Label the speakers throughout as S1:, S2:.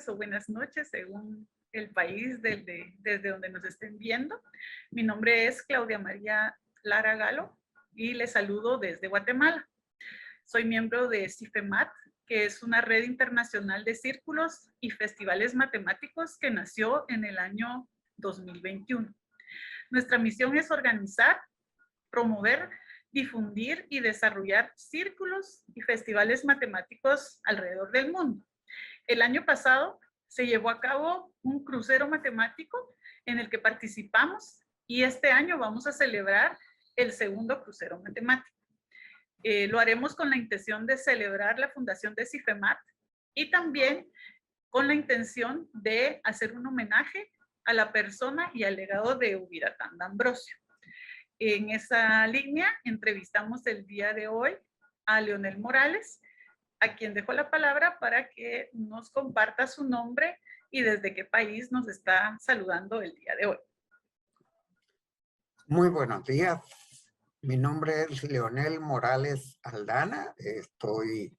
S1: tardes o buenas noches, según el país desde donde nos estén viendo. Mi nombre es Claudia María Lara Galo y les saludo desde Guatemala. Soy miembro de CIFEMAT, que es una red internacional de círculos y festivales matemáticos que nació en el año 2021. Nuestra misión es organizar, promover, difundir y desarrollar círculos y festivales matemáticos alrededor del mundo. El año pasado se llevó a cabo un crucero matemático en el que participamos y este año vamos a celebrar el segundo crucero matemático. Lo haremos con la intención de celebrar la fundación de CIFEMAT y también con la intención de hacer un homenaje a la persona y al legado de Ubiratán D'Ambrosio. En esa línea entrevistamos el día de hoy a Leonel Morales, a quien dejo la palabra para que nos comparta su nombre y desde qué país nos está saludando el día de hoy.
S2: Muy buenos días. Mi nombre es Leonel Morales Aldana. Estoy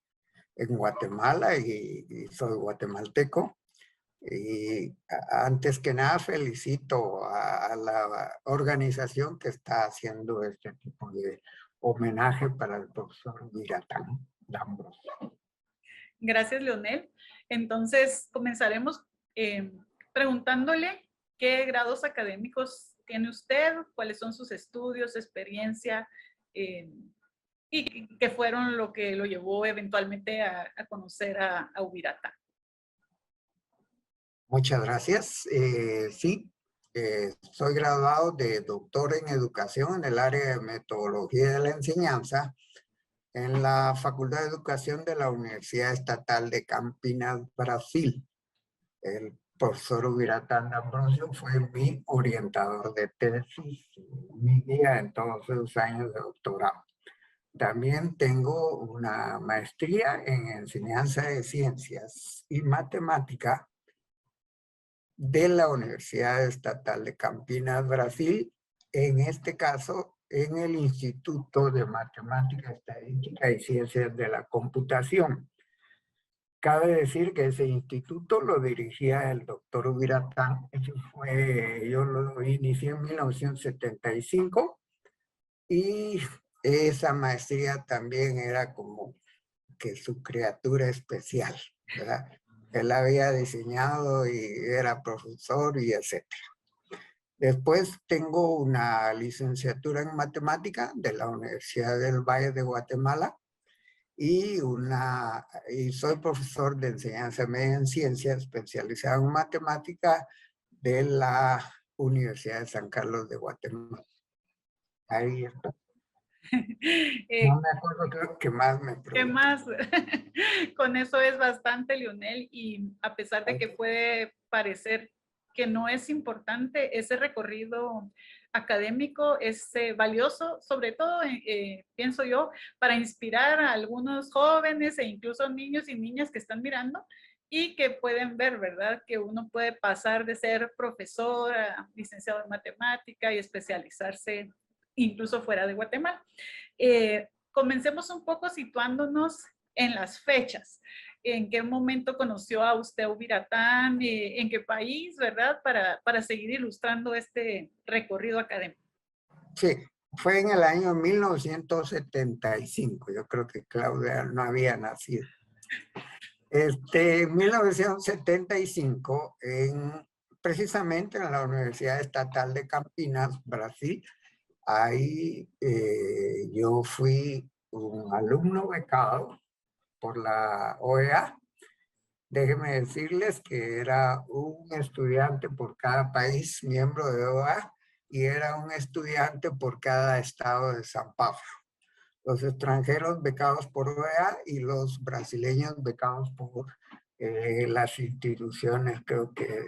S2: en Guatemala y soy guatemalteco. Y antes que nada felicito a la organización que está haciendo este tipo de homenaje para el profesor Ubiratán D'Ambrosio.
S1: Gracias, Leonel. Entonces, comenzaremos preguntándole qué grados académicos tiene usted, cuáles son sus estudios, experiencia, y qué fueron lo que lo llevó eventualmente a conocer a Ubiratán.
S2: Muchas gracias. Sí, soy graduado de doctor en educación en el área de metodología de la enseñanza en la Facultad de Educación de la Universidad Estatal de Campinas, Brasil. El profesor Ubiratán D'Ambrosio fue mi orientador de tesis, mi guía en todos esos años de doctorado. También tengo una maestría en enseñanza de ciencias y matemática de la Universidad Estatal de Campinas, Brasil, en este caso en el Instituto de Matemática, Estadística y Ciencias de la Computación. Cabe decir que ese instituto lo dirigía el doctor Ubiratán. Yo lo inicié en 1975 y esa maestría también era como que su criatura especial, ¿verdad? Él había diseñado y era profesor y etcétera. Después tengo una licenciatura en matemática de la Universidad del Valle de Guatemala y soy profesor de enseñanza media en ciencias especializado en matemática de la Universidad de San Carlos de Guatemala. Ahí está. No me acuerdo qué más me preguntó.
S1: ¿Qué más? Con eso es bastante, Leonel, y a pesar de que puede parecer que no es importante, ese recorrido académico es valioso, sobre todo, pienso yo, para inspirar a algunos jóvenes e incluso niños y niñas que están mirando y que pueden ver, ¿verdad? Que uno puede pasar de ser profesor a licenciado en matemática y especializarse incluso fuera de Guatemala. Comencemos un poco situándonos en las fechas. ¿En qué momento conoció a usted Ubiratán? ¿En qué país, verdad? Para seguir ilustrando este recorrido académico.
S2: Sí, fue en el año 1975. Yo creo que Claudia no había nacido. En 1975, precisamente en la Universidad Estatal de Campinas, Brasil, ahí yo fui un alumno becado por la OEA. Déjenme decirles que era un estudiante por cada país miembro de OEA y era un estudiante por cada estado de San Pablo. Los extranjeros becados por OEA y los brasileños becados por las instituciones, creo que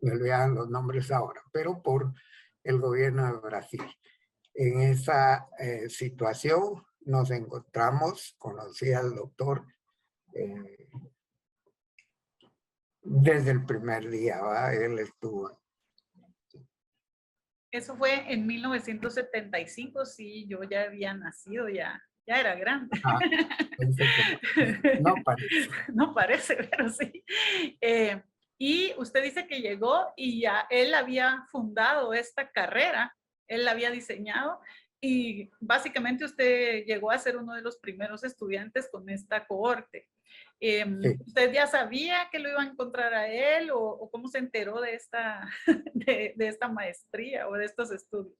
S2: me olvidan los nombres ahora, pero por el gobierno de Brasil. En esa situación nos encontramos, conocí al doctor desde el primer día, ¿va? Él estuvo.
S1: Eso fue en 1975, sí, yo ya había nacido, ya ya era grande.
S2: Ah, pensé que no parece.
S1: No parece, pero sí. Y usted dice que llegó y ya él había fundado esta carrera, él la había diseñado y básicamente usted llegó a ser uno de los primeros estudiantes con esta cohorte.
S2: Sí.
S1: ¿Usted ya sabía que lo iba a encontrar a él o cómo se enteró de esta, de esta maestría o de estos estudios?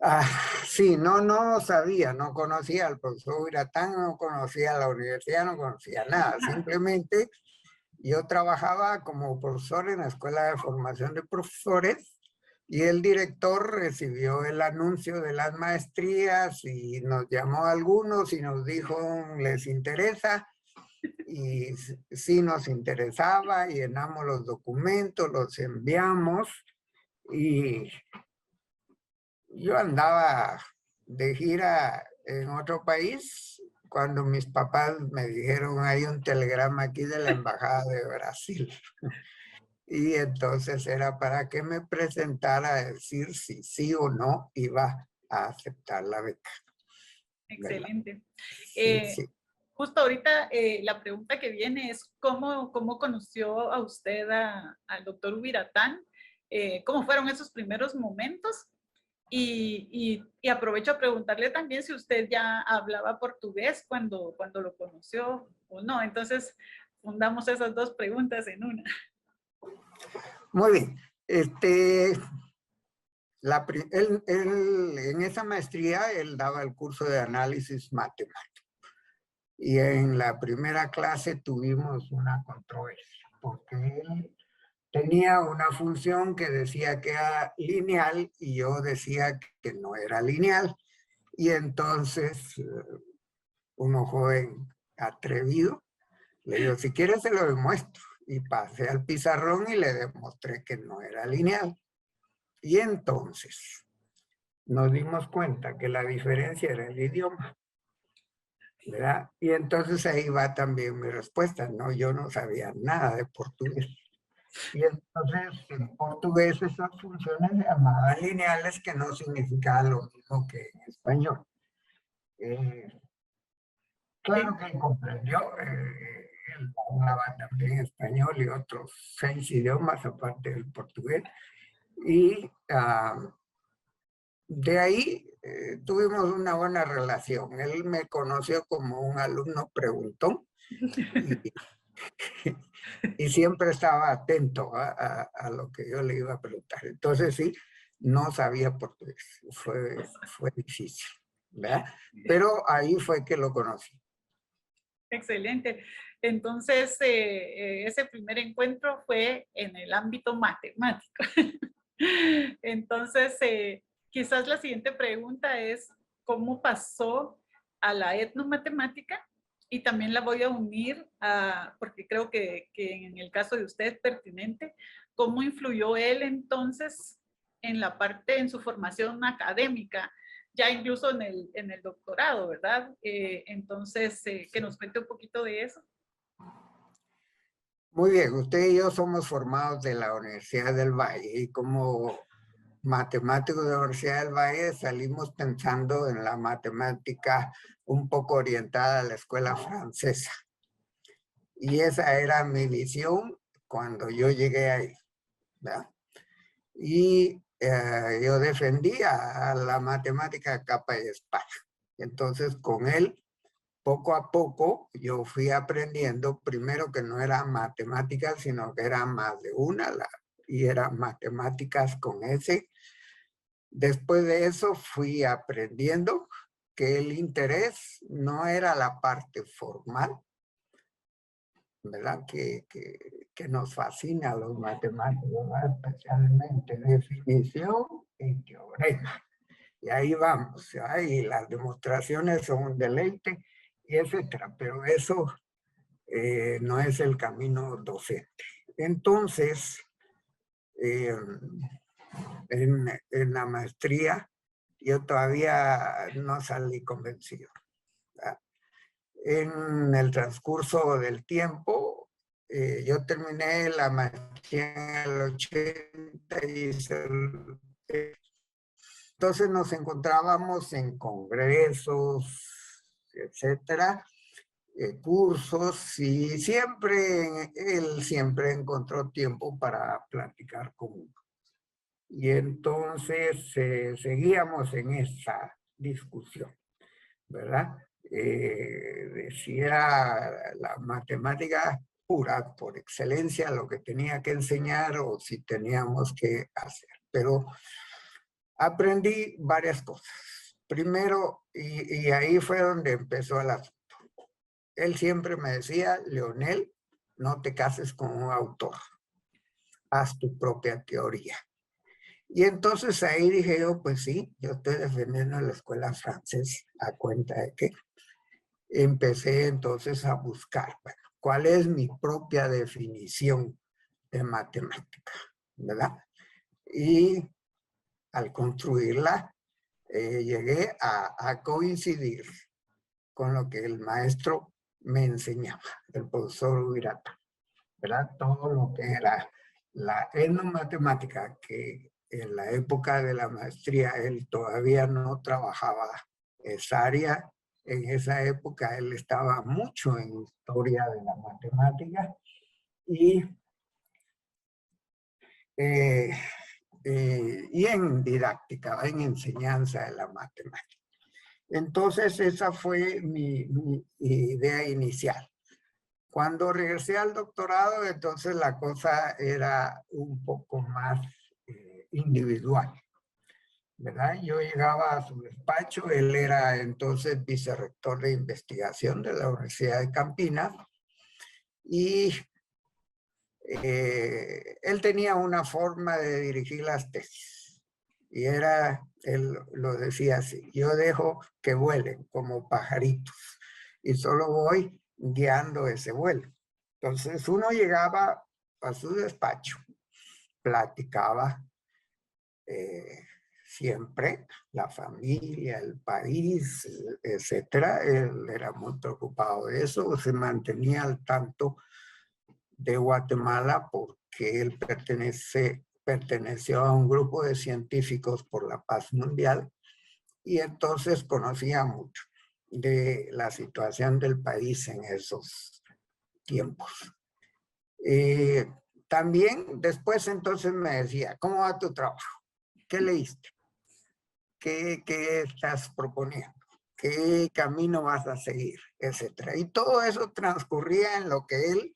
S2: Ah, sí, no sabía, no conocía al profesor Huiratán, no conocía la universidad, no conocía nada. Simplemente yo trabajaba como profesor en la Escuela de Formación de Profesores y el director recibió el anuncio de las maestrías y nos llamó a algunos y nos dijo, ¿les interesa? Y sí nos interesaba, llenamos los documentos, los enviamos y yo andaba de gira en otro país cuando mis papás me dijeron, hay un telegrama aquí de la Embajada de Brasil. Y entonces era para que me presentara a decir si sí o no iba a aceptar la beca. ¿Verdad?
S1: Excelente.
S2: Sí, sí.
S1: Justo ahorita la pregunta que viene es ¿cómo conoció a usted al doctor Ubiratán? ¿Cómo fueron esos primeros momentos? Y aprovecho a preguntarle también si usted ya hablaba portugués cuando lo conoció o no. Entonces, fundamos esas dos preguntas en una.
S2: Muy bien. En esa maestría él daba el curso de análisis matemático. Y en la primera clase tuvimos una controversia, porque él tenía una función que decía que era lineal y yo decía que no era lineal. Y entonces uno joven atrevido le digo, si quieres se lo demuestro. Y pasé al pizarrón y le demostré que no era lineal. Y entonces nos dimos cuenta que la diferencia era el idioma, ¿verdad? Y entonces ahí va también mi respuesta, no, yo no sabía nada de portugués. Y entonces en portugués esas funciones se llamaban lineales, que no significaban lo mismo que en español. Eh,
S1: Sí,
S2: claro que él comprendió, él hablaba también español y otros 6 idiomas aparte del portugués. Y de ahí tuvimos una buena relación. Él me conoció como un alumno preguntón y, y siempre estaba atento a lo que yo le iba a preguntar. Entonces sí, no sabía portugués. Fue difícil, ¿verdad? Pero ahí fue que lo conocí.
S1: excelente. Entonces, ese primer encuentro fue en el ámbito matemático. Entonces, quizás la siguiente pregunta es, ¿cómo pasó a la etnomatemática? Y también la voy a unir a, porque creo que en el caso de usted es pertinente, ¿cómo influyó él entonces en la parte, en su formación académica, ya incluso en el doctorado, ¿verdad? Entonces, que nos cuente un poquito de eso.
S2: Muy bien, usted y yo somos formados de la Universidad del Valle y como matemáticos de la Universidad del Valle salimos pensando en la matemática un poco orientada a la escuela francesa. Y esa era mi visión cuando yo llegué ahí, ¿verdad? Y yo defendía a la matemática capa y espada. Entonces con él, poco a poco, yo fui aprendiendo primero que no era matemáticas, sino que era más de una, y era matemáticas con S. Después de eso fui aprendiendo que el interés no era la parte formal, ¿verdad? Que nos fascina a los matemáticos, ¿verdad? Especialmente definición y teorema. Y ahí vamos, y las demostraciones son un deleite, y etcétera, pero eso no es el camino docente. Entonces, eh, en la maestría, yo todavía no salí convencido, ¿verdad? En el transcurso del tiempo, yo terminé la maestría en el 80 y entonces nos encontrábamos en congresos, etcétera, cursos, y él siempre encontró tiempo para platicar conmigo. Y entonces seguíamos en esa discusión, ¿verdad? De si era la matemática pura, por excelencia, lo que tenía que enseñar o si teníamos que hacer. Pero aprendí varias cosas. Primero, y ahí fue donde empezó el asunto. Él siempre me decía, Leonel, no te cases con un autor, haz tu propia teoría. Y entonces ahí dije yo, pues sí, yo estoy defendiendo la escuela francesa, a cuenta de que empecé entonces a buscar, bueno, cuál es mi propia definición de matemática, ¿verdad? Y al construirla, llegué a coincidir con lo que el maestro me enseñaba, el profesor Urata, ¿verdad? Todo lo que era la etnomatemática, que en la época de la maestría él todavía no trabajaba esa área. En esa época él estaba mucho en historia de la matemática y en didáctica, en enseñanza de la matemática. Entonces esa fue mi idea inicial. Cuando regresé al doctorado, entonces la cosa era un poco más individual, ¿verdad? Yo llegaba a su despacho, él era entonces vicerrector de investigación de la Universidad de Campinas, y él tenía una forma de dirigir las tesis, y él lo decía así, yo dejo que vuelen como pajaritos, y solo voy guiando ese vuelo. Entonces uno llegaba a su despacho, platicaba siempre la familia, el país, etcétera. Él era muy preocupado de eso, se mantenía al tanto de Guatemala porque él perteneció a un grupo de científicos por la paz mundial y entonces conocía mucho de la situación del país en esos tiempos. También después entonces me decía, ¿cómo va tu trabajo? ¿Qué leíste? ¿Qué estás proponiendo? ¿Qué camino vas a seguir? Etcétera. Y todo eso transcurría en lo que él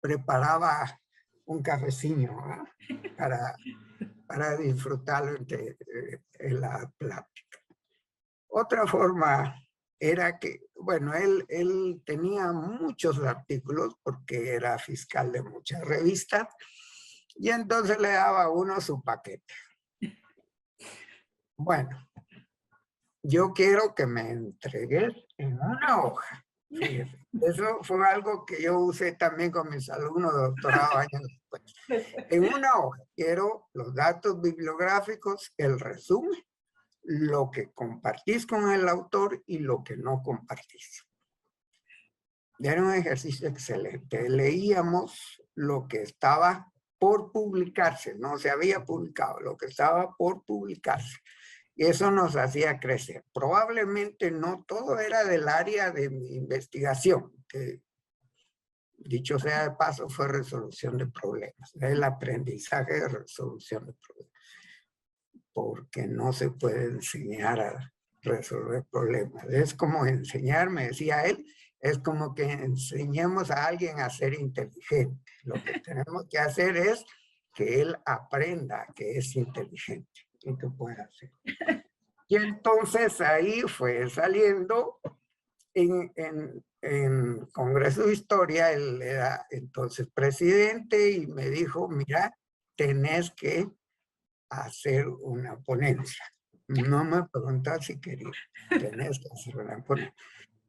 S2: preparaba un cafecillo, ¿eh? para disfrutarlo en la plática. Otra forma era que, bueno, él tenía muchos artículos porque era fiscal de muchas revistas y entonces le daba a uno su paquete. Bueno, yo quiero que me entregues en una hoja. Fíjese, eso fue algo que yo usé también con mis alumnos de doctorado años después. En una hoja quiero los datos bibliográficos, el resumen, lo que compartís con el autor y lo que no compartís. Era un ejercicio excelente. Leíamos lo que estaba por publicarse, no se había publicado, lo que estaba por publicarse. Y eso nos hacía crecer. Probablemente no todo era del área de mi investigación, que dicho sea de paso fue resolución de problemas, el aprendizaje de resolución de problemas. Porque no se puede enseñar a resolver problemas. Es como enseñar, me decía él, es como que enseñemos a alguien a ser inteligente. Lo que tenemos que hacer es que él aprenda que es inteligente y que puede hacer. Y entonces ahí fue saliendo en Congreso de Historia, él era entonces presidente y me dijo, mira, tenés que hacer una ponencia. No me preguntó si quería, tenés que hacer una ponencia.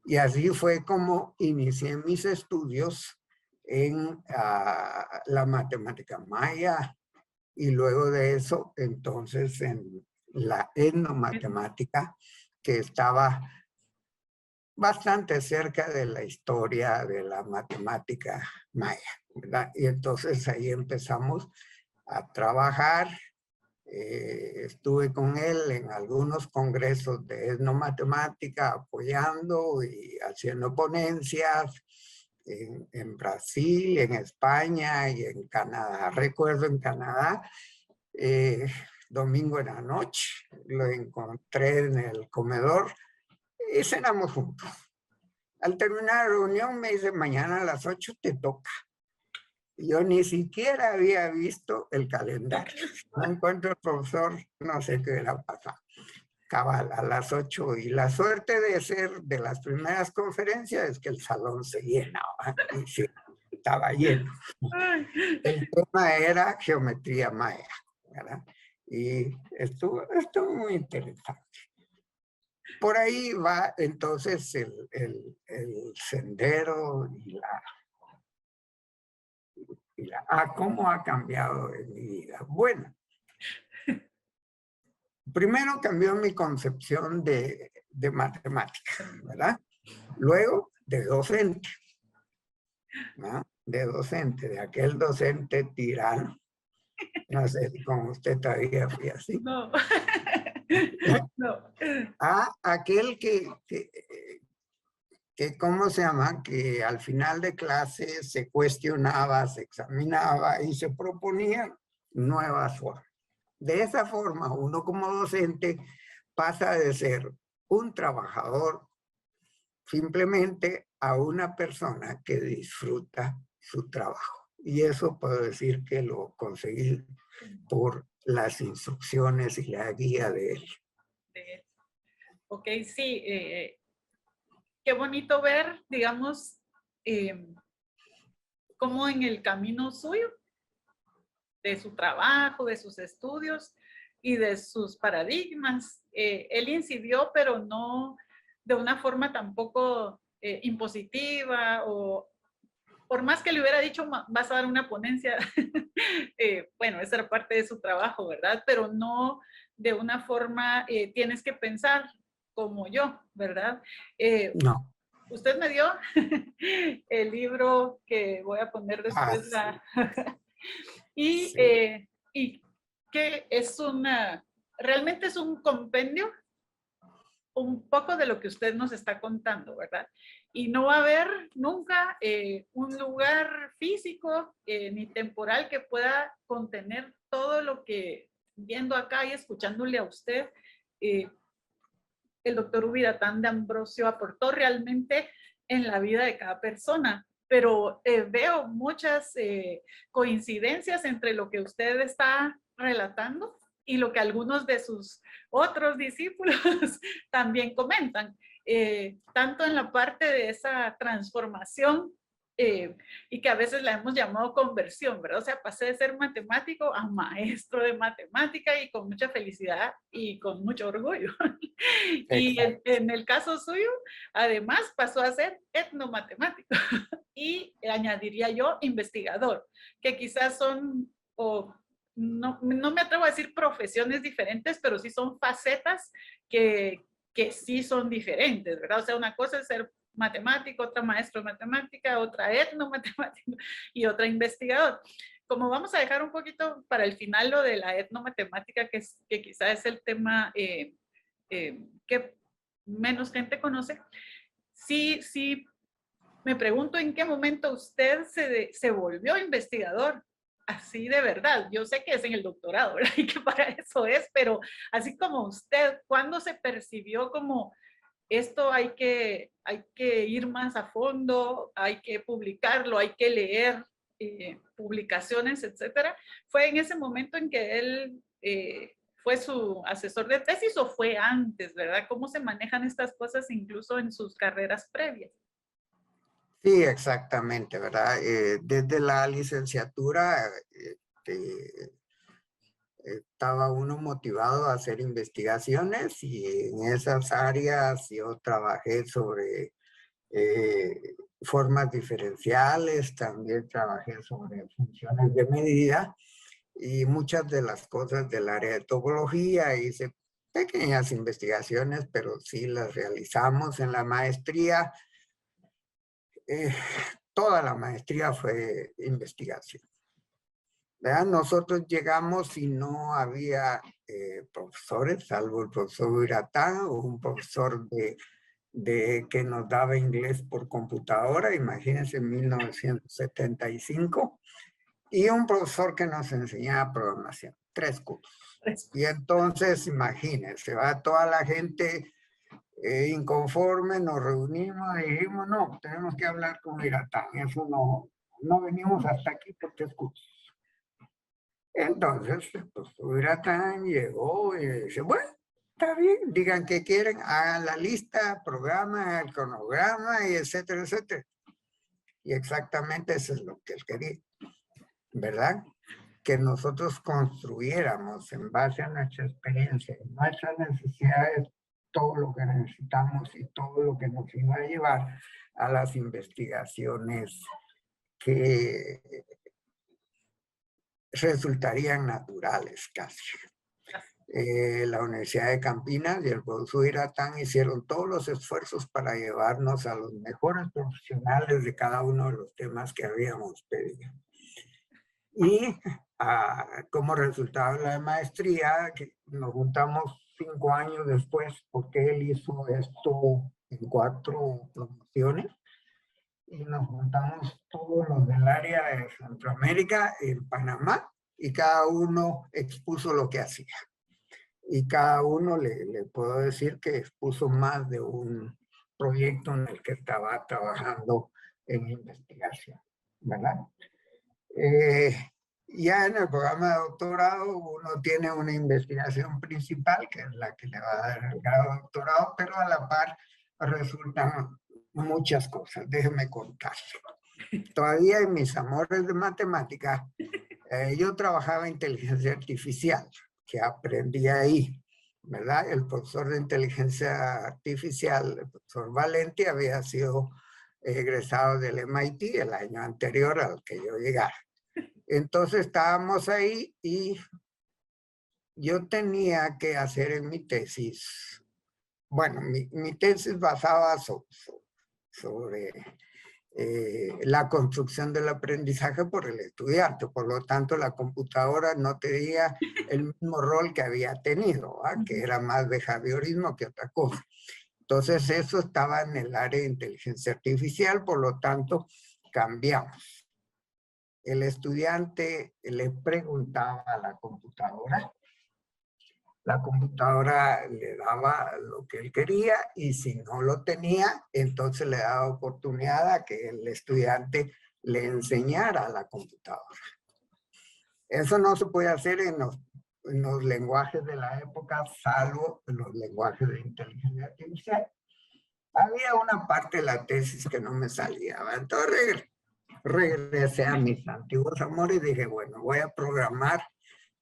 S2: Y así fue como inicié mis estudios en la matemática maya y luego de eso entonces en la etnomatemática, que estaba bastante cerca de la historia de la matemática maya, ¿verdad? Y entonces ahí empezamos a trabajar Estuve con él en algunos congresos de etnomatemática apoyando y haciendo ponencias en Brasil, en España y en Canadá. Recuerdo en Canadá, domingo en la noche, lo encontré en el comedor y cenamos juntos. Al terminar la reunión me dice, mañana a las 8 te toca. Yo ni siquiera había visto el calendario. No encuentro al profesor, no sé qué era pasado. Cabal, a las 8. Y la suerte de ser de las primeras conferencias es que el salón se llenaba. Y sí, estaba lleno. El tema era geometría maya, ¿verdad? Y estuvo muy interesante. Por ahí va entonces el sendero y cómo ha cambiado en mi vida. Bueno, primero cambió mi concepción de matemática, ¿verdad? Luego de docente, ¿no? De docente, de aquel docente tirano. No sé si con usted todavía fui así.
S1: No. No.
S2: Aquel que ¿cómo se llama? Que al final de clase se cuestionaba, se examinaba y se proponía nuevas formas. De esa forma, uno como docente pasa de ser un trabajador simplemente a una persona que disfruta su trabajo. Y eso puedo decir que lo conseguí por las instrucciones y la guía de él.
S1: Ok, sí. Qué bonito ver, digamos, cómo en el camino suyo, de su trabajo, de sus estudios y de sus paradigmas, él incidió, pero no de una forma tampoco impositiva, o por más que le hubiera dicho, vas a dar una ponencia, bueno, esa era parte de su trabajo, ¿verdad? Pero no de una forma, tienes que pensar como yo, ¿verdad?
S2: No.
S1: Usted me dio el libro que voy a poner después.
S2: Sí.
S1: Y que es realmente es un compendio un poco de lo que usted nos está contando, ¿verdad? Y no va a haber nunca un lugar físico ni temporal que pueda contener todo lo que, viendo acá y escuchándole a usted, el doctor Ubiratán de Ambrosio aportó realmente en la vida de cada persona. Pero veo muchas coincidencias entre lo que usted está relatando y lo que algunos de sus otros discípulos también comentan, tanto en la parte de esa transformación y que a veces la hemos llamado conversión, ¿verdad? O sea, pasé de ser matemático a maestro de matemática y con mucha felicidad y con mucho orgullo. Y en el caso suyo, además pasó a ser etnomatemático y añadiría yo investigador, que quizás son, o no me atrevo a decir profesiones diferentes, pero sí son facetas que sí son diferentes, ¿verdad? O sea, una cosa es ser matemático, otra maestro de matemática, otra etnomatemático y otra investigador. Como vamos a dejar un poquito para el final lo de la etnomatemática, que quizás es el tema que menos gente conoce, sí me pregunto en qué momento usted se volvió investigador, así de verdad. Yo sé que es en el doctorado, ¿verdad? Y que para eso es, pero así como usted, ¿cuándo se percibió como esto hay que ir más a fondo, hay que publicarlo, hay que leer publicaciones, etcétera? ¿Fue en ese momento en que él fue su asesor de tesis o fue antes, verdad? ¿Cómo se manejan estas cosas incluso en sus carreras previas?
S2: Sí, exactamente, ¿verdad? Desde la licenciatura estaba uno motivado a hacer investigaciones y en esas áreas yo trabajé sobre formas diferenciales, también trabajé sobre funciones de medida y muchas de las cosas del área de topología. Hice pequeñas investigaciones, pero sí las realizamos en la maestría. Toda la maestría fue investigación. ¿verdad? Nosotros llegamos y no había profesores, salvo el profesor Huiratán o un profesor que nos daba inglés por computadora, imagínense, en 1975, y un profesor que nos enseñaba programación, 3 cursos. Y entonces, imagínense, va toda la gente inconforme, nos reunimos y dijimos, no, tenemos que hablar con Huiratán, eso no venimos hasta aquí por 3 cursos. Entonces, pues Huiratán llegó y dice, bueno, está bien, digan que quieren, hagan la lista, programa, el cronograma, y etcétera, etcétera. Y exactamente eso es lo que él quería, ¿verdad? Que nosotros construyéramos en base a nuestra experiencia, nuestras necesidades, todo lo que necesitamos y todo lo que nos iba a llevar a las investigaciones que resultarían naturales casi. La Universidad de Campinas y el profesor Huiratán hicieron todos los esfuerzos para llevarnos a los mejores profesionales de cada uno de los temas que habíamos pedido. Y como resultado de la maestría, que nos juntamos 5 años después, porque él hizo esto en 4 promociones, y nos juntamos todos los del área de Centroamérica en Panamá, y cada uno expuso lo que hacía. Y cada uno le puedo decir que expuso más de un proyecto en el que estaba trabajando en investigación, ¿verdad? Ya en el programa de doctorado uno tiene una investigación principal, que es la que le va a dar el grado de doctorado, pero a la par resultan muchas cosas. Déjeme contarle. Todavía en mis amores de matemática, yo trabajaba en inteligencia artificial, que aprendí ahí, ¿verdad? El profesor de inteligencia artificial, el profesor Valenti, había sido egresado del MIT el año anterior al que yo llegara. Entonces estábamos ahí y yo tenía que hacer en mi tesis, bueno, mi tesis basaba sobre la construcción del aprendizaje por el estudiante. Por lo tanto, la computadora no tenía el mismo rol que había tenido, que era más behaviorismo que otra cosa. Entonces, eso estaba en el área de inteligencia artificial, por lo tanto, cambiamos. El estudiante le preguntaba a la computadora le daba lo que él quería, y si no lo tenía, entonces le daba oportunidad a que el estudiante le enseñara a la computadora. Eso no se puede hacer en los lenguajes de la época, salvo en los lenguajes de inteligencia artificial. Había una parte de la tesis que no me salía, entonces regresé a mis antiguos amores y dije, bueno, voy a programar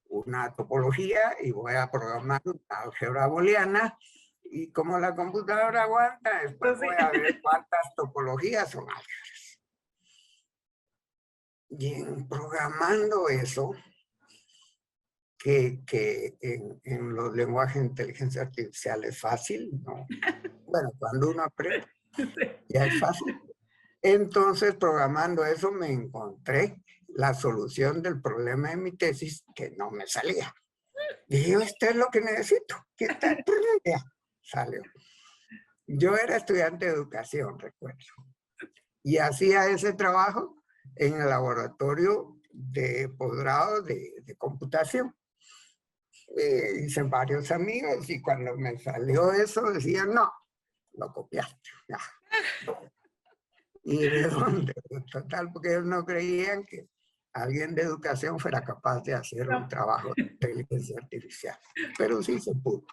S2: una topología y voy a programar una álgebra booleana, y como la computadora aguanta, después voy a ver cuántas topologías son álgebras. Y en programando eso, que en los lenguajes de inteligencia artificial es fácil, ¿no? Bueno, cuando uno aprende, ya es fácil. Entonces, programando eso, me encontré la solución del problema de mi tesis que no me salía. Dije, esto es lo que necesito. ¿Qué tal? Ya, salió. Yo era estudiante de educación, recuerdo, y hacía ese trabajo en el laboratorio de posgrado de computación. Hice varios amigos, y cuando me salió eso decían, no, lo copiaste. Ya. ¿Y de dónde? Total, porque ellos no creían que alguien de educación fuera capaz de hacer un trabajo de inteligencia artificial. Pero sí se pudo.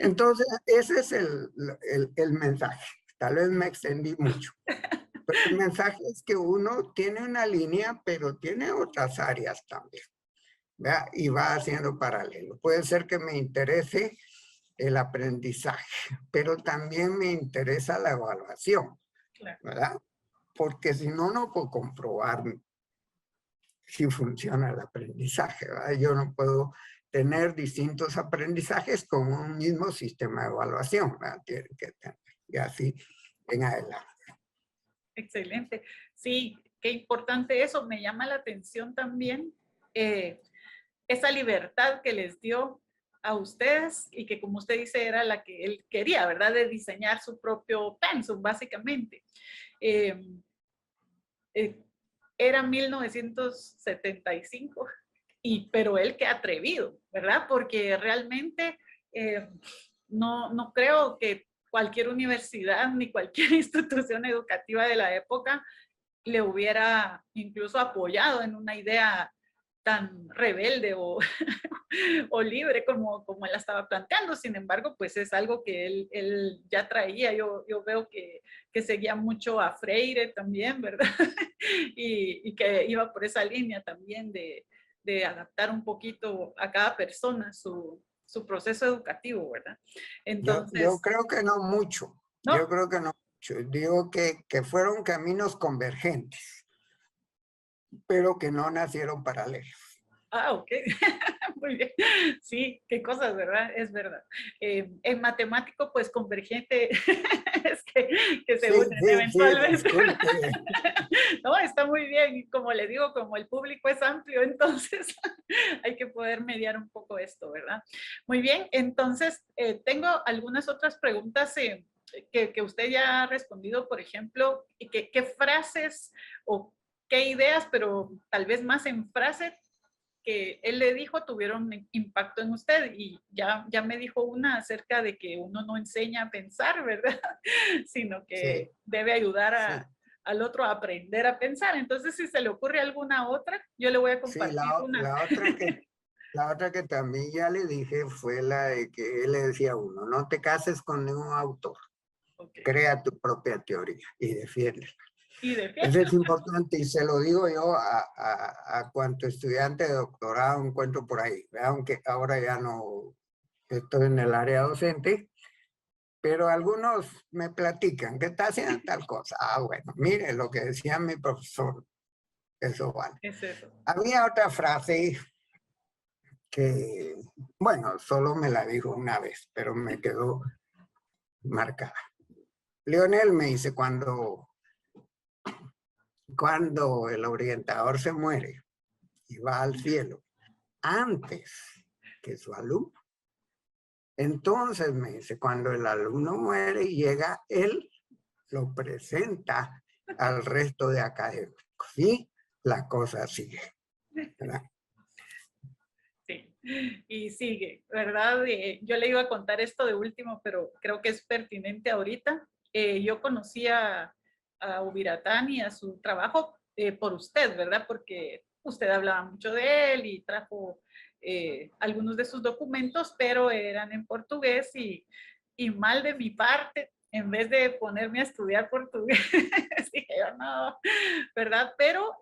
S2: Entonces, ese es el mensaje. Tal vez me extendí mucho. Pero el mensaje es que uno tiene una línea, pero tiene otras áreas también, ¿verdad? Y va haciendo paralelo. Puede ser que me interese el aprendizaje, pero también me interesa la evaluación, ¿verdad? Porque si no, no puedo comprobar si funciona el aprendizaje, ¿verdad? Yo no puedo tener distintos aprendizajes con un mismo sistema de evaluación, ¿verdad? Tiene que tener, y así en adelante.
S1: Excelente. Sí, qué importante eso. Me llama la atención también esa libertad que les dio a ustedes y que, como usted dice, era la que él quería, ¿verdad? De diseñar su propio pensum, básicamente. Eh, eh, Era 1975, pero él qué atrevido, ¿verdad? Porque realmente no creo que cualquier universidad ni cualquier institución educativa de la época le hubiera incluso apoyado en una idea tan rebelde o libre como él la estaba planteando. Sin embargo, pues es algo que él ya traía. Yo veo que seguía mucho a Freire también, ¿verdad? Y que iba por esa línea también de adaptar un poquito a cada persona su proceso educativo, ¿verdad?
S2: Yo
S1: Entonces,
S2: creo que no mucho. Yo
S1: no,
S2: creo que no mucho. Digo que fueron caminos convergentes, pero que no nacieron paralelos.
S1: ok, muy bien. Sí, qué cosas, ¿verdad? Es verdad. En matemático, pues convergente es que se
S2: Sí,
S1: unen
S2: sí, sí,
S1: eventualmente.
S2: disculpe.
S1: No, está muy bien. Y como le digo, como el público es amplio, entonces hay que poder mediar un poco esto, ¿verdad? Muy bien, entonces tengo algunas otras preguntas que usted ya ha respondido, por ejemplo, ¿qué frases o qué ideas, pero tal vez más en frases que él le dijo tuvieron impacto en usted? Y ya me dijo una acerca de que uno no enseña a pensar, ¿verdad? Sino
S2: Sí,
S1: que debe ayudar
S2: sí,
S1: al otro a aprender a pensar. Entonces, si se le ocurre alguna otra, yo le voy a
S2: sí.
S1: compartir una.
S2: La otra que también ya le dije fue la de que él le decía a uno, no te cases con ningún autor,
S1: Ok.
S2: crea tu propia teoría y defiéndela.
S1: Y de
S2: Eso
S1: fiesta.
S2: es importante y se lo digo yo a cuanto estudiante de doctorado encuentro por ahí, aunque ahora ya no estoy en el área docente, pero algunos me platican que está haciendo tal cosa. Ah, bueno, mire lo que decía mi profesor, eso vale.
S1: Es eso.
S2: Había otra frase que, bueno, solo me la dijo una vez, pero me quedó marcada. Leonel me dice, cuando el orientador se muere y va al cielo, antes que su alumno, entonces me dice, cuando el alumno muere y llega, él lo presenta al resto de académicos. Y la cosa sigue, ¿verdad?
S1: Sí, y sigue, ¿verdad? Yo le iba a contar esto de último, pero creo que es pertinente ahorita. Yo conocí a Ubiratán y a su trabajo por usted, ¿verdad? Porque usted hablaba mucho de él y trajo algunos de sus documentos, pero eran en portugués y mal de mi parte, en vez de ponerme a estudiar portugués, dije yo no, ¿verdad? Pero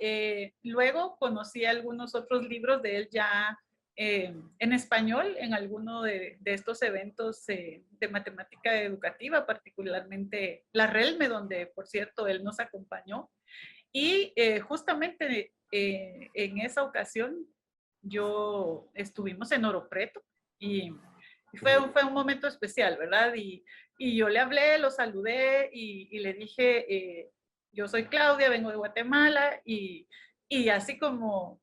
S1: luego conocí algunos otros libros de él ya en español en alguno de estos eventos de matemática educativa, particularmente la RELME, donde por cierto él nos acompañó. Y justamente en esa ocasión yo estuvimos en Oro Preto y fue un momento especial, ¿verdad? Y yo le hablé, lo saludé y le dije, yo soy Claudia, vengo de Guatemala y así como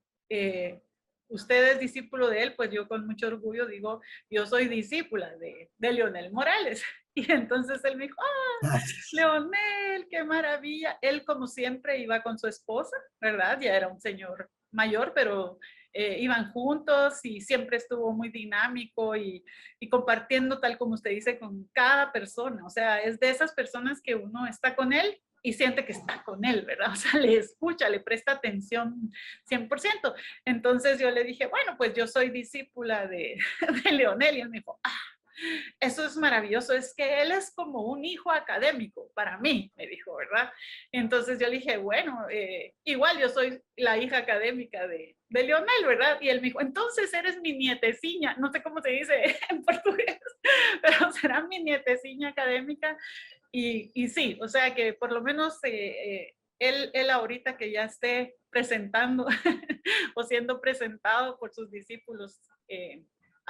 S1: usted es discípulo de él, pues yo con mucho orgullo digo, yo soy discípula de Leonel Morales. Y entonces él me dijo,
S2: Gracias.
S1: Leonel, qué maravilla. Él, como siempre, iba con su esposa, ¿verdad? Ya era un señor mayor, pero iban juntos y siempre estuvo muy dinámico y compartiendo, tal como usted dice, con cada persona. O sea, es de esas personas que uno está con él y siente que está con él, ¿verdad? O sea, le escucha, le presta atención 100%. Entonces yo le dije, bueno, pues yo soy discípula de Leonel y él me dijo, eso es maravilloso, es que él es como un hijo académico para mí, me dijo, ¿verdad? Entonces yo le dije, bueno, igual yo soy la hija académica de Leonel, ¿verdad? Y él me dijo, entonces eres mi nieteciña, no sé cómo se dice en portugués, pero será mi nieteciña académica. Y sí, o sea que por lo menos él ahorita que ya esté presentando o siendo presentado por sus discípulos,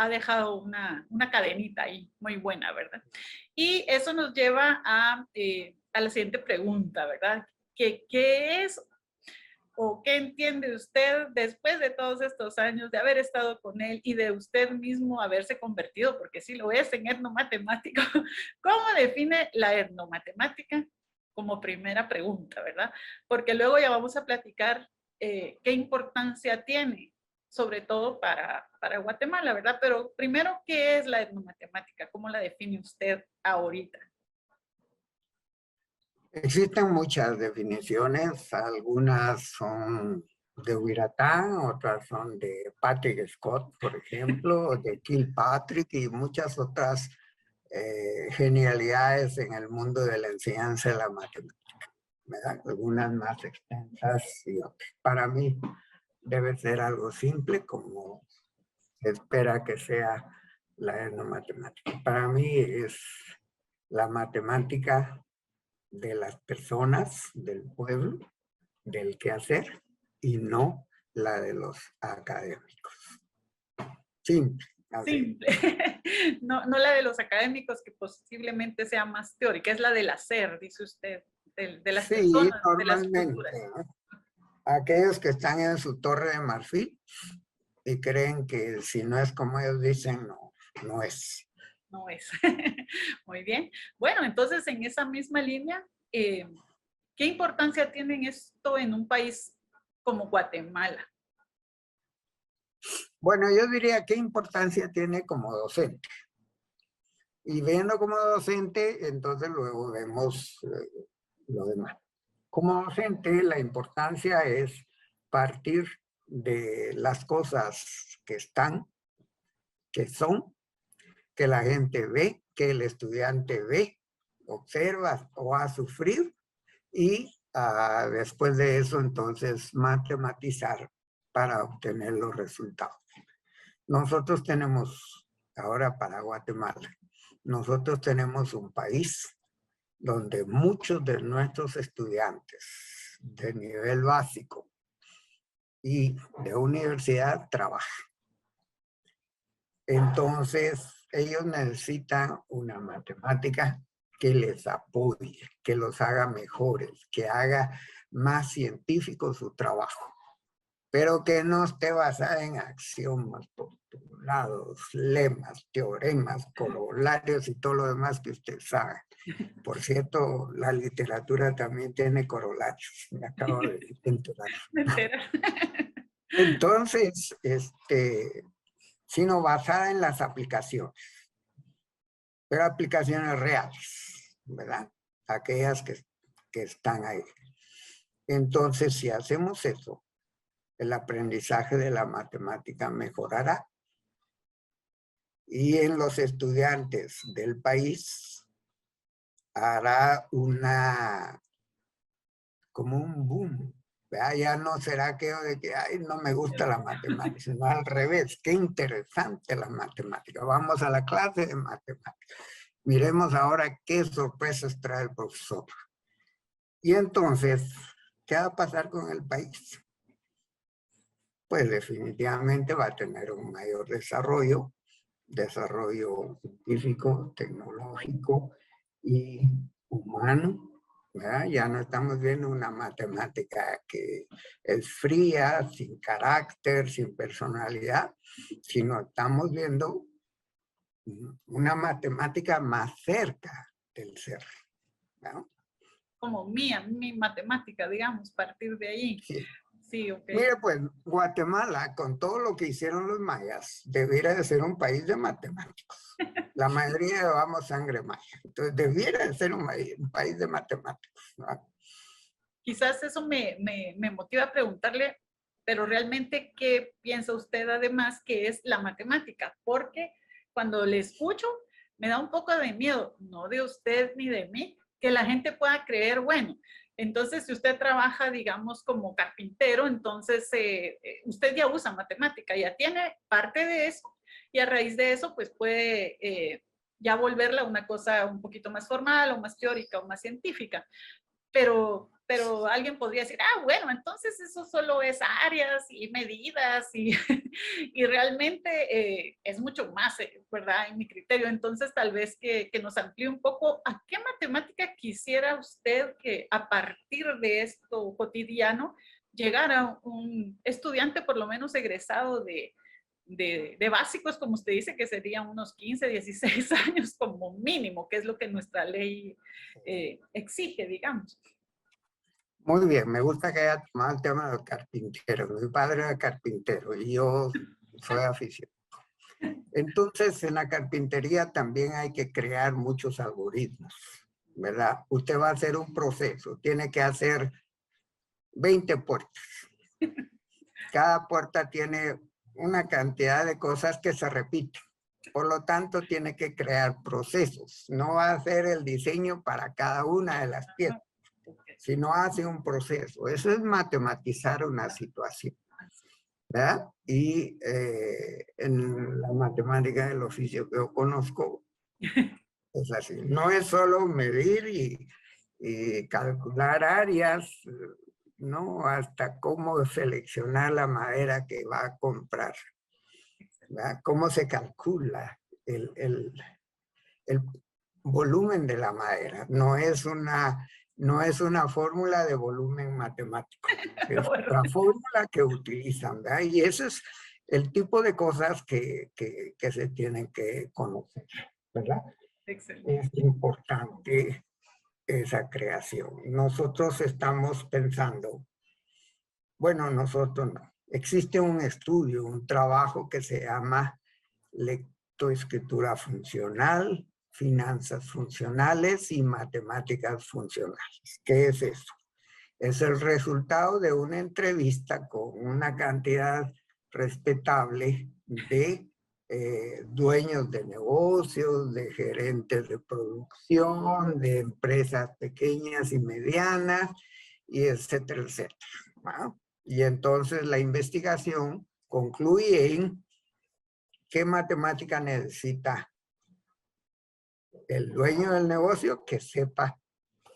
S1: ha dejado una cadenita ahí muy buena, ¿verdad? Y eso nos lleva a la siguiente pregunta, ¿verdad? ¿Qué es o qué entiende usted después de todos estos años de haber estado con él y de usted mismo haberse convertido, porque sí lo es, en etnomatemático? ¿Cómo define la etnomatemática? Como primera pregunta, ¿verdad? Porque luego ya vamos a platicar qué importancia tiene, sobre todo para Guatemala, ¿verdad? Pero primero, ¿qué es la etnomatemática? ¿Cómo la define usted ahorita?
S2: Existen muchas definiciones, algunas son de Wiratán, otras son de Patrick Scott, por ejemplo, de Kilpatrick y muchas otras genialidades en el mundo de la enseñanza de la matemática, ¿verdad? Algunas más extensas y otras. Para mí debe ser algo simple como se espera que sea la etnomatemática. Para mí es la matemática de las personas, del pueblo, del quehacer, y no la de los académicos. Simple. Así.
S1: Simple. No, no la de los académicos, que posiblemente sea más teórica, es la del hacer, dice usted, de las
S2: Sí,
S1: personas, de las
S2: normalmente.
S1: culturas.
S2: Aquellos que están en su torre de marfil y creen que si no es como ellos dicen, no, no es.
S1: No es. Muy bien. Bueno, entonces en esa misma línea, ¿qué importancia tiene esto en un país como Guatemala?
S2: Bueno, yo diría qué importancia tiene como docente. Y viendo como docente, entonces luego vemos lo demás. Como docente, la importancia es partir de las cosas que están, que son, que la gente ve, que el estudiante ve, observa o va a sufrir y después de eso entonces matematizar para obtener los resultados. Nosotros tenemos, ahora para Guatemala, nosotros tenemos un país donde muchos de nuestros estudiantes de nivel básico y de universidad trabajan. Entonces, ellos necesitan una matemática que les apoye, que los haga mejores, que haga más científico su trabajo, pero que no esté basada en axiomas, postulados, lemas, teoremas, corolarios y todo lo demás que usted sabe. Por cierto, la literatura también tiene corolarios, me acabo de enterar. Entonces, sino basada en las aplicaciones, pero aplicaciones reales, ¿verdad? Aquellas que están ahí. Entonces, si hacemos eso, el aprendizaje de la matemática mejorará. Y en los estudiantes del país hará como un boom. Ya no será aquello de que, ay, no me gusta la matemática, sino al revés, qué interesante la matemática. Vamos a la clase de matemática. Miremos ahora qué sorpresas trae el profesor. Y entonces, ¿qué va a pasar con el país? Pues definitivamente va a tener un mayor desarrollo científico, tecnológico y humano. ¿Verdad? Ya no estamos viendo una matemática que es fría, sin carácter, sin personalidad, sino estamos viendo una matemática más cerca del ser. ¿No?
S1: Como mi matemática, digamos, partir de ahí.
S2: Sí.
S1: Sí, ok.
S2: Mire, pues Guatemala, con todo lo que hicieron los mayas, debiera de ser un país de matemáticos. La mayoría llevamos sangre maya. Entonces, debiera de ser un país de matemáticos, ¿no?
S1: Quizás eso me motiva a preguntarle, pero realmente, ¿qué piensa usted además que es la matemática? Porque cuando le escucho, me da un poco de miedo, no de usted ni de mí, que la gente pueda creer, bueno, entonces si usted trabaja, digamos, como carpintero, entonces usted ya usa matemática, ya tiene parte de eso, y a raíz de eso, pues puede ya volverla una cosa un poquito más formal, o más teórica, o más científica. Pero alguien podría decir, bueno, entonces eso solo es áreas y medidas y, y realmente es mucho más, ¿verdad? En mi criterio. Entonces, tal vez que nos amplíe un poco a qué matemática quisiera usted que a partir de esto cotidiano llegar a un estudiante por lo menos egresado de básicos, como usted dice, que serían unos 15, 16 años como mínimo, que es lo que nuestra ley exige, digamos.
S2: Muy bien, me gusta que haya tomado el tema del carpintero. Mi padre era carpintero y yo soy aficionado. Entonces, en la carpintería también hay que crear muchos algoritmos, ¿verdad? Usted va a hacer un proceso, tiene que hacer 20 puertas. Cada puerta tiene una cantidad de cosas que se repiten. Por lo tanto, tiene que crear procesos. No va a hacer el diseño para cada una de las piezas, sino hace un proceso. Eso es matematizar una situación, ¿verdad? Y en la matemática del oficio que yo conozco, es así. No es solo medir y calcular áreas, ¿no? Hasta cómo seleccionar la madera que va a comprar, ¿verdad? Cómo se calcula el volumen de la madera. No es una fórmula de volumen matemático. Es la fórmula que utilizan, ¿verdad? Y ese es el tipo de cosas que se tienen que conocer, ¿verdad?
S1: Excelente.
S2: Es importante esa creación. Nosotros estamos pensando, bueno, nosotros no. Existe un estudio, un trabajo que se llama lectoescritura funcional, finanzas funcionales y matemáticas funcionales. ¿Qué es eso? Es el resultado de una entrevista con una cantidad respetable de dueños de negocios, de gerentes de producción, de empresas pequeñas y medianas, y etcétera, etcétera, ¿no? Y entonces la investigación concluye en qué matemática necesita el dueño del negocio que sepa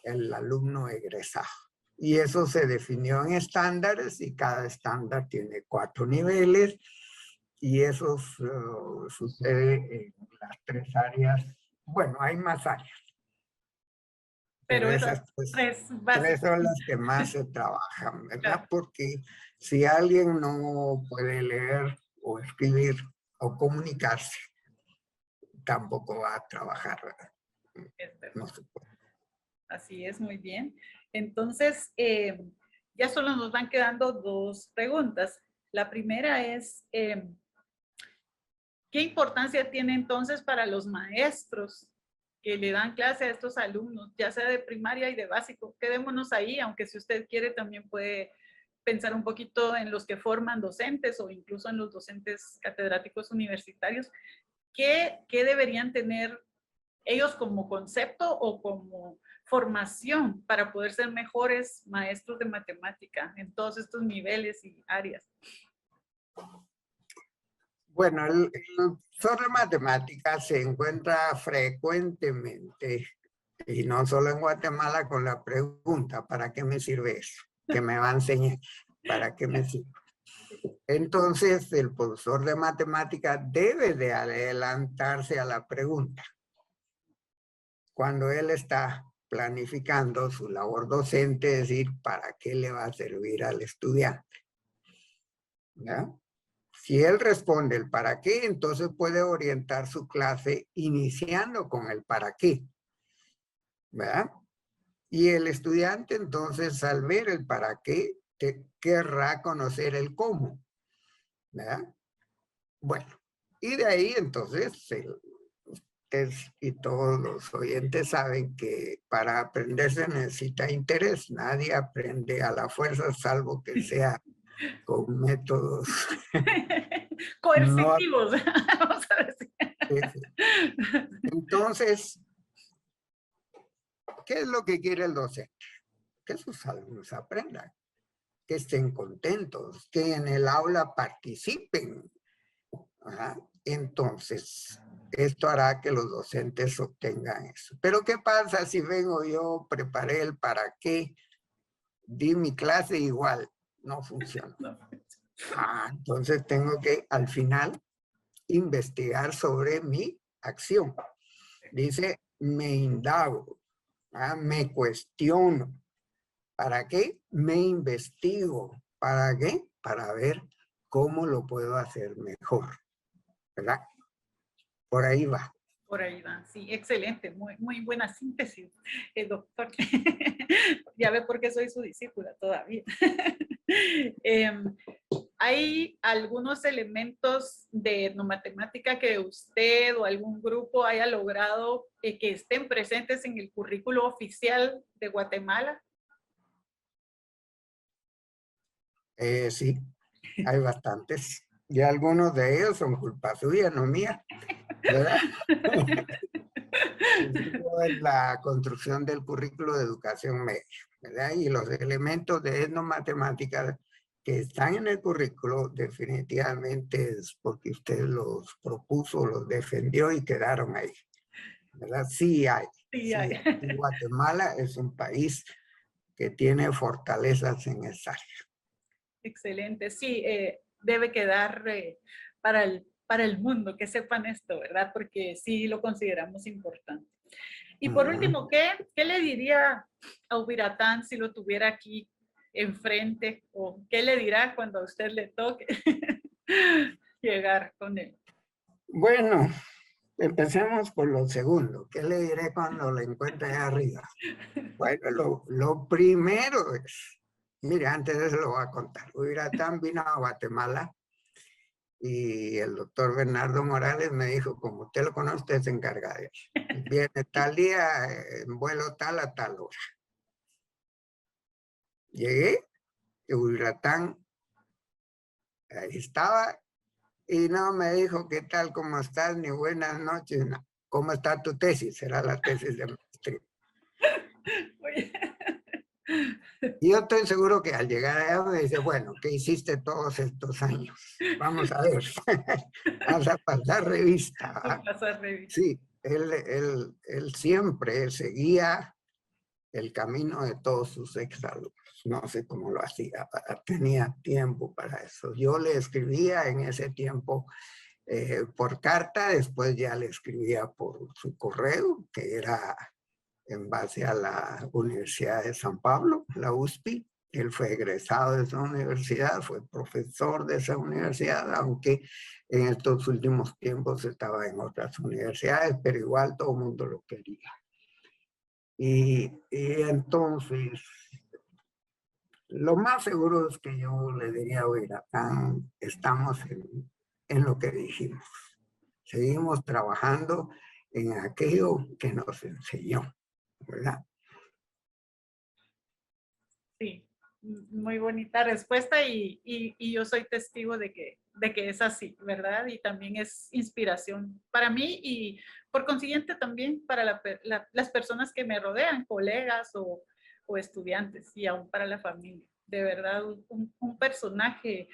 S2: el alumno egresado. Y eso se definió en estándares y cada estándar tiene 4 niveles y eso sucede en las 3 áreas. Bueno, hay más áreas.
S1: Pero
S2: esas
S1: esas
S2: pues,
S1: tres
S2: 3
S1: básicas.
S2: son las que más se trabajan, ¿verdad?
S1: Claro.
S2: Porque si alguien no puede leer o escribir o comunicarse, tampoco va a trabajar, ¿verdad? No se puede.
S1: Así es, muy bien. Entonces, ya solo nos van quedando 2 preguntas. La primera es, ¿qué importancia tiene entonces para los maestros que le dan clase a estos alumnos, ya sea de primaria y de básico? Quedémonos ahí, aunque si usted quiere también puede pensar un poquito en los que forman docentes o incluso en los docentes catedráticos universitarios. ¿Qué deberían tener ellos como concepto o como formación para poder ser mejores maestros de matemática en todos estos niveles y áreas?
S2: Bueno, el profesor de matemáticas se encuentra frecuentemente, y no solo en Guatemala, con la pregunta, ¿para qué me sirve eso? ¿Qué me va a enseñar? ¿Para qué me sirve? Entonces, el profesor de matemáticas debe de adelantarse a la pregunta. Cuando él está planificando su labor docente, es decir, ¿para qué le va a servir al estudiante? ¿Ya? Si él responde el para qué, entonces puede orientar su clase iniciando con el para qué, ¿verdad? Y el estudiante entonces al ver el para qué, querrá conocer el cómo, ¿verdad? Bueno, y de ahí entonces y todos los oyentes saben que para aprender se necesita interés. Nadie aprende a la fuerza salvo que sea con métodos no.
S1: Coercitivos, vamos a decir.
S2: Entonces, ¿qué es lo que quiere el docente? Que sus alumnos aprendan, que estén contentos, que en el aula participen. Ajá. Entonces, esto hará que los docentes obtengan eso. Pero ¿qué pasa si vengo yo, preparé el para qué, di mi clase igual? No funciona. Entonces tengo que al final investigar sobre mi acción. Dice, me indago, me cuestiono. ¿Para qué? Me investigo. ¿Para qué? Para ver cómo lo puedo hacer mejor, ¿verdad? Por ahí va.
S1: Por ahí va, sí, excelente, muy, muy buena síntesis, doctor. Ya ve por qué soy su discípula todavía. ¿Hay algunos elementos de etnomatemática que usted o algún grupo haya logrado que estén presentes en el currículo oficial de Guatemala?
S2: Sí, hay bastantes. Y algunos de ellos son culpa suya, no mía, ¿verdad? Es la construcción del currículo de educación media, ¿verdad? Y los elementos de etnomatemáticas que están en el currículo definitivamente es porque usted los propuso, los defendió y quedaron ahí, ¿verdad? Sí hay.
S1: Sí,
S2: Sí hay. Y Guatemala es un país que tiene fortalezas en esa área.
S1: Excelente, sí, debe quedar para el mundo que sepan esto, ¿verdad? Porque sí lo consideramos importante. Y por último, ¿qué le diría a Ubiratán si lo tuviera aquí enfrente? ¿O qué le dirá cuando a usted le toque llegar con él?
S2: Bueno, empecemos por lo segundo. ¿Qué le diré cuando lo encuentre allá arriba? Bueno, lo primero es, mire, antes de eso lo voy a contar. Ubiratán vino a Guatemala y el doctor Bernardo Morales me dijo, como usted lo conoce, usted se encarga de eso. Viene tal día, en vuelo tal a tal hora. Llegué, y Ubiratán ahí estaba y no me dijo qué tal, cómo estás, ni buenas noches, no. ¿Cómo está tu tesis? Será la tesis de maestría. Y yo estoy seguro que al llegar allá me dice, bueno, ¿qué hiciste todos estos años? Vamos a ver, vas a pasar revista. Sí, él siempre seguía el camino de todos sus exalumnos. No sé cómo lo hacía, tenía tiempo para eso. Yo le escribía en ese tiempo por carta, después ya le escribía por su correo, que era en base a la Universidad de San Pablo, la USPI. Él fue egresado de esa universidad, fue profesor de esa universidad, aunque en estos últimos tiempos estaba en otras universidades, pero igual todo el mundo lo quería. Y entonces, lo más seguro es que yo le diría, oiga, estamos en lo que dijimos. Seguimos trabajando en aquello que nos enseñó, ¿verdad?
S1: Sí, muy bonita respuesta y yo soy testigo de que es así, ¿verdad? Y también es inspiración para mí y por consiguiente también para las personas que me rodean, colegas o estudiantes y aún para la familia. De verdad, un personaje,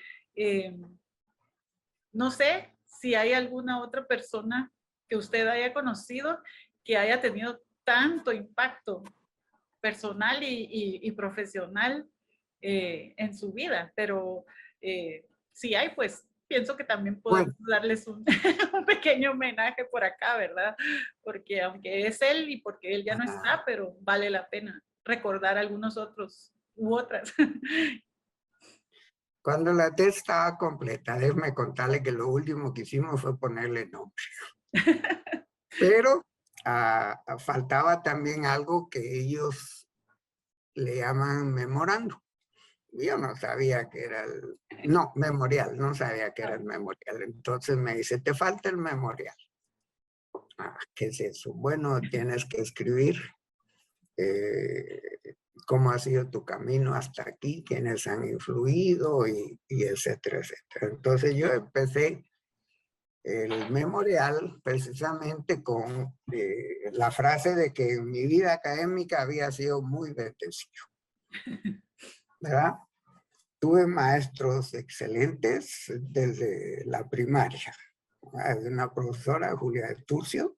S1: no sé si hay alguna otra persona que usted haya conocido que haya tenido tanto impacto personal y profesional en su vida, pero si hay, pues pienso que también podemos darles un, un pequeño homenaje por acá, ¿verdad? Porque aunque es él y porque él ya no está, pero vale la pena recordar algunos otros u otras.
S2: Cuando la tesis estaba completa, déjeme contarle que lo último que hicimos fue ponerle nombre. Pero faltaba también algo que ellos le llaman memorando. Yo no sabía que era el... No, memorial, no sabía que era el memorial. Entonces me dice, te falta el memorial. ¿Qué es eso? Bueno, tienes que escribir cómo ha sido tu camino hasta aquí, quiénes han influido y etcétera, etcétera. Entonces yo empecé el memorial precisamente con la frase de que en mi vida académica había sido muy bendecido, ¿verdad? Tuve maestros excelentes desde la primaria. Una profesora, Julia Turcio,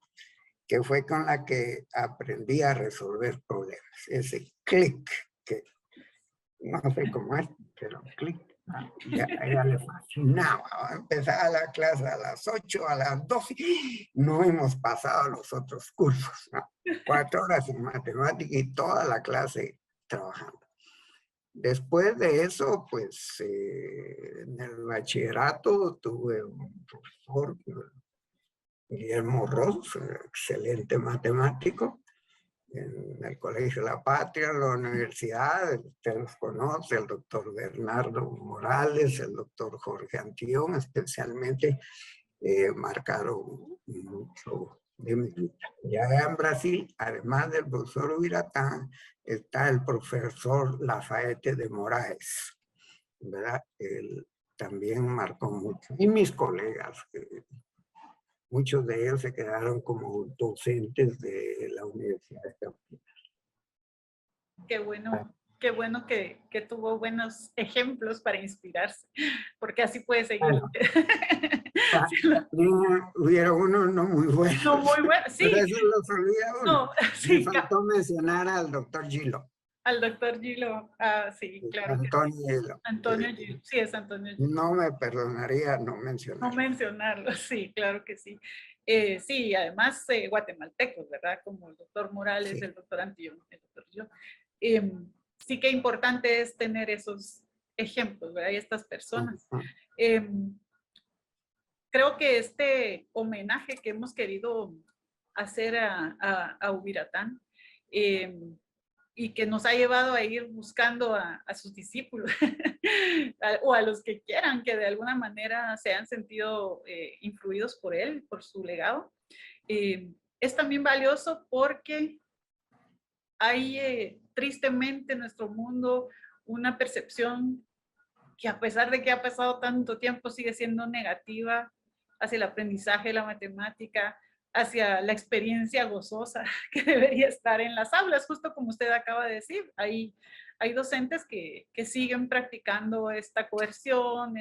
S2: que fue con la que aprendí a resolver problemas. Ese clic, que no sé cómo es, pero clic. Ya, a ella le fascinaba. Empezaba la clase a las 8, a las 12. No hemos pasado los otros cursos, ¿no? 4 horas en matemática y toda la clase trabajando. Después de eso, pues en el bachillerato tuve un profesor, Guillermo Ross, excelente matemático, en el Colegio La Patria, en la universidad, usted los conoce, el doctor Bernardo Morales, el doctor Jorge Antillón, especialmente marcaron mucho de mi vida. Ya en Brasil, además del profesor Ubiratán, está el profesor Lafayette de Moraes, ¿verdad? Él también marcó mucho. Y mis colegas, muchos de ellos se quedaron como docentes de la Universidad de Campinas.
S1: Qué bueno que tuvo buenos ejemplos para inspirarse, porque así puede seguir.
S2: Bueno, hubiera uno no muy bueno.
S1: No, muy bueno, sí.
S2: Pero eso los olvida uno.
S1: No, sí,
S2: Me faltó mencionar al doctor Gilo.
S1: al doctor Gilo, sí, claro.
S2: Antonio Gilo.
S1: Antonio Gilo, sí, es Antonio Gilo.
S2: No me perdonaría no mencionarlo.
S1: No mencionarlo, sí, claro que sí. Sí, además guatemaltecos, ¿verdad? Como el doctor Morales, sí. El doctor Antillón, el doctor Gilo. Sí que importante es tener esos ejemplos, ¿verdad? Y estas personas. Creo que este homenaje que hemos querido hacer a Ubiratán y que nos ha llevado a ir buscando a sus discípulos o a los que quieran que de alguna manera se han sentido influidos por él, por su legado, es también valioso porque hay tristemente en nuestro mundo una percepción que a pesar de que ha pasado tanto tiempo sigue siendo negativa hacia el aprendizaje de la matemática, hacia la experiencia gozosa que debería estar en las aulas, justo como usted acaba de decir. Hay docentes que siguen practicando esta coerción,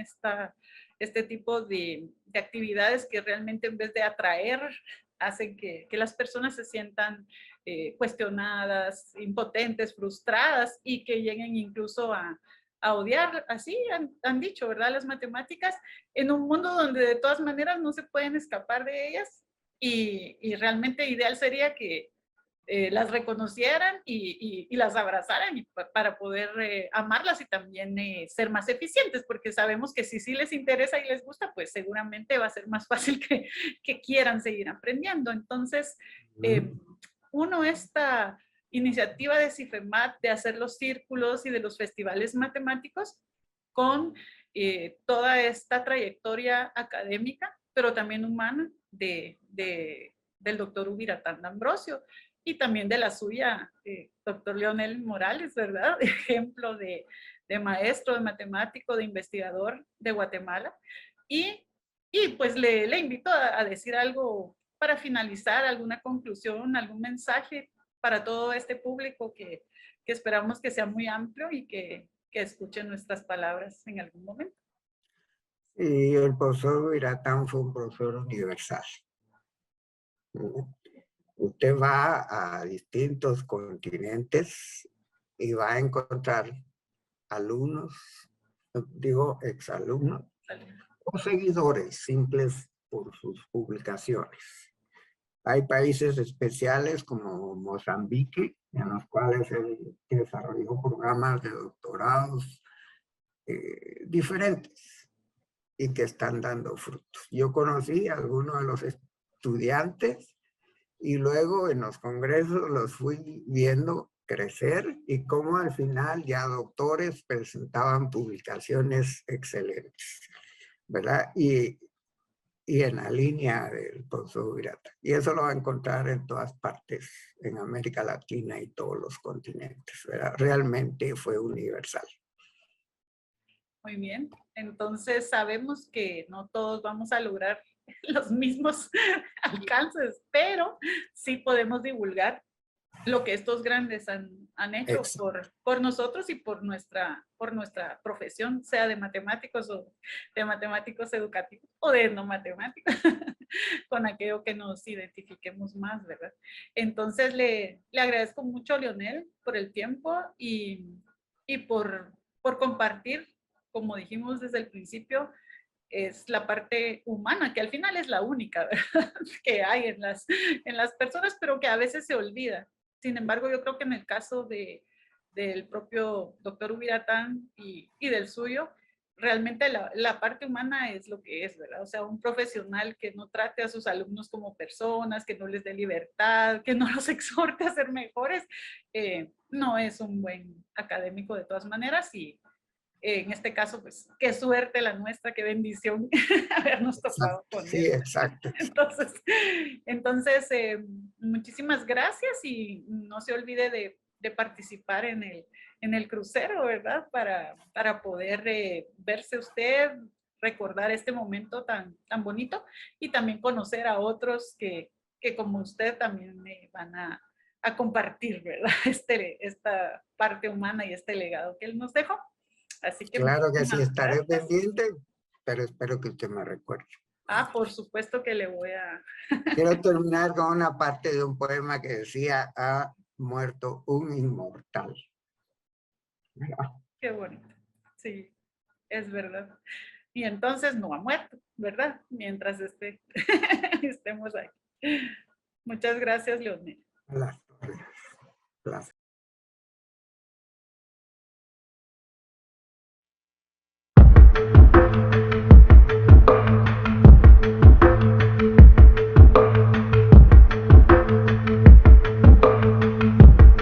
S1: este tipo de actividades que realmente en vez de atraer, hacen que las personas se sientan cuestionadas, impotentes, frustradas y que lleguen incluso a odiar, así han dicho, ¿verdad? Las matemáticas en un mundo donde de todas maneras no se pueden escapar de ellas y realmente ideal sería que las reconocieran y las abrazaran para poder amarlas y también ser más eficientes, porque sabemos que si sí les interesa y les gusta, pues seguramente va a ser más fácil que quieran seguir aprendiendo. Entonces, uno esta iniciativa de CIFEMAT de hacer los círculos y de los festivales matemáticos con toda esta trayectoria académica, pero también humana del doctor Ubiratán D'Ambrosio y también de la suya, doctor Leonel Morales, ¿verdad? Ejemplo de maestro, de matemático, de investigador de Guatemala. Y pues le invito a decir algo para finalizar, alguna conclusión, algún mensaje para todo este público que esperamos que sea muy amplio y que escuchen nuestras palabras en algún momento.
S2: Y el profesor Ubiratán fue un profesor universal. Usted va a distintos continentes y va a encontrar alumnos, digo exalumnos, o seguidores simples por sus publicaciones. Hay países especiales como Mozambique, en los cuales él desarrolló programas de doctorados diferentes y que están dando frutos. Yo conocí a algunos de los estudiantes y luego en los congresos los fui viendo crecer y cómo al final ya doctores presentaban publicaciones excelentes, ¿verdad? Y en la línea del profesor Ubiratán. Y eso lo va a encontrar en todas partes, en América Latina y todos los continentes, ¿verdad? Realmente fue universal.
S1: Muy bien, entonces sabemos que no todos vamos a lograr los mismos alcances, pero sí podemos divulgar lo que estos grandes han hecho por nosotros y por nuestra profesión, sea de matemáticos o de matemáticos educativos o de no matemáticos, con aquello que nos identifiquemos más, ¿verdad? Entonces le agradezco mucho a Leonel por el tiempo y por compartir, como dijimos desde el principio, es la parte humana, que al final es la única, ¿verdad? Que hay en las personas, pero que a veces se olvida. Sin embargo, yo creo que en el caso de del propio doctor Ubiratán y del suyo, realmente la parte humana es lo que es, ¿verdad? O sea, un profesional que no trate a sus alumnos como personas, que no les dé libertad, que no los exhorte a ser mejores, no es un buen académico de todas maneras. Y en este caso, pues, qué suerte la nuestra, qué bendición habernos topado con
S2: Sí,
S1: él.
S2: exacto.
S1: Entonces muchísimas gracias y no se olvide de participar en el crucero, ¿verdad? Para poder verse usted, recordar este momento tan bonito y también conocer a otros que como usted también van a compartir, ¿verdad? Esta parte humana y este legado que él nos dejó. Así que
S2: Claro que sí,
S1: muchísimas
S2: estaré
S1: gracias.
S2: pendiente, pero espero que usted me recuerde.
S1: Por supuesto que le voy a...
S2: Quiero terminar con una parte de un poema que decía: ha muerto un inmortal.
S1: Qué bonito. Sí, es verdad. Y entonces no ha muerto, ¿verdad? Mientras estemos ahí. Muchas gracias, Leonel.
S2: Las torres, las